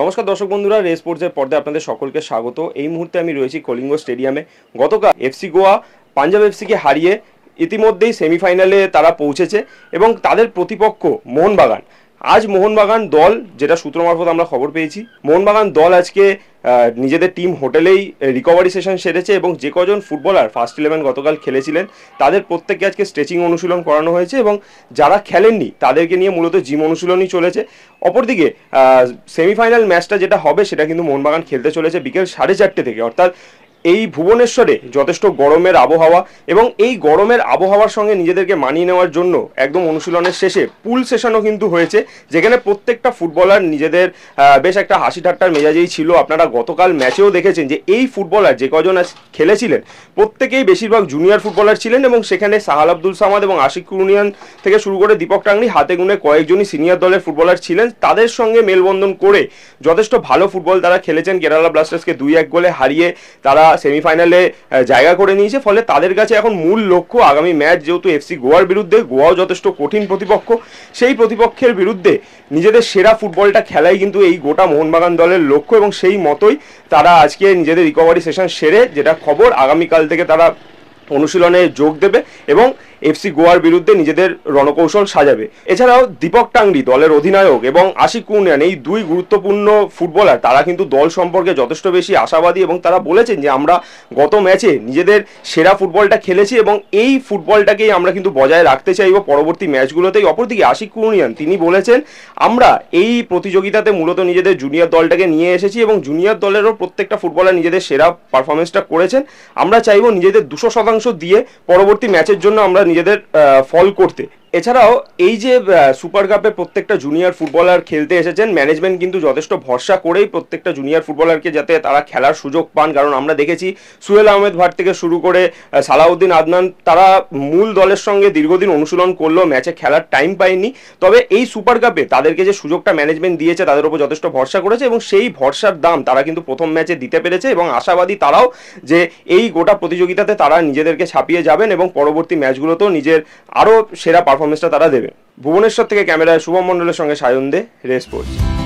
নমস্কার দর্শক বন্ধুরা, রে স্পোর্টসের পর্দায় আপনাদের সকলকে স্বাগত। এই মুহূর্তে আমি রয়েছি কলিঙ্গ স্টেডিয়ামে। গতকাল এফসি গোয়া পাঞ্জাব এফসিকে হারিয়ে ইতিমধ্যেই সেমিফাইনালে তারা পৌঁছেছে এবং তাদের প্রতিপক্ষ মোহনবাগান। আজ মোহনবাগান দল, যেটা সূত্র মারফত আমরা খবর পেয়েছি, মোহনবাগান দল আজকে নিজেদের টিম হোটেলেই রিকভারি সেশন সেরেছে এবং যে কজন ফুটবলার ফার্স্ট 11 গতকাল খেলেছিলেন তাদের প্রত্যেককে আজকে স্ট্রেচিং অনুশীলন করানো হয়েছে এবং যারা খেলেননি তাদেরকে নিয়ে মূলত জিম অনুশীলনই চলেছে। অপরদিকে সেমিফাইনাল ম্যাচটা যেটা হবে সেটা কিন্তু মোহনবাগান খেলতে চলেছে বিকেল 4:30 থেকে, অর্থাৎ এই ভুবনেশ্বরে যথেষ্ট গরমের আবহাওয়া এবং এই গরমের আবহাওয়ার সঙ্গে নিজেদেরকে মানিয়ে নেওয়ার জন্য একদম অনুশীলনের শেষে পুল সেশনও কিন্তু হয়েছে, যেখানে প্রত্যেকটা ফুটবলার নিজেদের বেশ একটা হাসি ঠাট্টার মেজাজেই ছিল। আপনারা গতকাল ম্যাচেও দেখেছেন যে এই ফুটবলার যে কজন খেলেছিলেন প্রত্যেকেই বেশিরভাগ জুনিয়র ফুটবলার ছিলেন এবং সেখানে সাহাল আব্দুল সামাদ এবং আশিক কুরুনিয়ান থেকে শুরু করে দীপক টাংরি হাতে গুনে কয়েকজনই সিনিয়র দলের ফুটবলার ছিলেন। তাদের সঙ্গে মেলবন্ধন করে যথেষ্ট ভালো ফুটবল তারা খেলেছেন। কেরালা ব্লাস্টার্সকে 2-1 গোলে হারিয়ে তারা সেমিফাইনালে জায়গা করে নিয়েছে। ফলে তাদের কাছে এখন মূল লক্ষ্য আগামী ম্যাচ, যেহেতু এফসি গোয়ার বিরুদ্ধে, গোয়াও যথেষ্ট কঠিন প্রতিপক্ষ, সেই প্রতিপক্ষের বিরুদ্ধে নিজেদের সেরা ফুটবলটা খেলাই কিন্তু এই গোটা মোহনবাগান দলের লক্ষ্য এবং সেই মতোই তারা আজকে নিজেদের রিকভারি সেশন সেরে, যেটা খবর, আগামীকাল থেকে তারা অনুশীলনে যোগ দেবে এবং এফসি গোয়ার বিরুদ্ধে নিজেদের রণকৌশল সাজাবে। এছাড়াও দীপক টাংরি দলের অধিনায়ক এবং আশিক কুরুনিয়ান, এই দুই গুরুত্বপূর্ণ ফুটবলার, তারা কিন্তু দল সম্পর্কে যথেষ্ট বেশি আশাবাদী এবং তারা বলেছেন যে আমরা গত ম্যাচে নিজেদের সেরা ফুটবলটা খেলেছি এবং এই ফুটবলটাকেই আমরা কিন্তু বজায় রাখতে চাইব পরবর্তী ম্যাচগুলোতেই। অপরদিকে আশিক কুরুনিয়ান তিনি বলেছেন, আমরা এই প্রতিযোগিতাতে মূলত নিজেদের জুনিয়র দলটাকে নিয়ে এসেছি এবং জুনিয়র দলেরও প্রত্যেকটা ফুটবলার নিজেদের সেরা পারফরমেন্সটা করেছেন। আমরা চাইব নিজেদের 200% দিয়ে পরবর্তী ম্যাচের জন্য আমরা নিজেদের ফল করতে। এছাড়াও এই যে সুপার কাপে প্রত্যেকটা জুনিয়র ফুটবলার খেলতে এসেছেন, ম্যানেজমেন্ট কিন্তু যথেষ্ট ভরসা করেই প্রত্যেকটা জুনিয়র ফুটবলারকে যাতে তারা খেলার সুযোগ পান, কারণ আমরা দেখেছি সুহেল আহমেদ ভাট থেকে শুরু করে সালাউদ্দিন আদনান, তারা মূল দলের সঙ্গে দীর্ঘদিন অনুশীলন করলেও ম্যাচে খেলার টাইম পায়নি। তবে এই সুপার কাপে তাদেরকে যে সুযোগটা ম্যানেজমেন্ট দিয়েছে তাদের উপর যথেষ্ট ভরসা করেছে এবং সেই ভরসার দাম তারা কিন্তু প্রথম ম্যাচে দিতে পেরেছে এবং আশাবাদী তারাও যে এই গোটা প্রতিযোগিতাতে তারা নিজেদেরকে ছাপিয়ে যাবেন এবং পরবর্তী ম্যাচগুলোতেও নিজের আরও সেরা পারফরমেন্সটা তারা দেবে। ভুবনেশ্বর থেকে ক্যামেরায় শুভম মণ্ডলের সঙ্গে সায়ন দে, রে স্পোর্টস।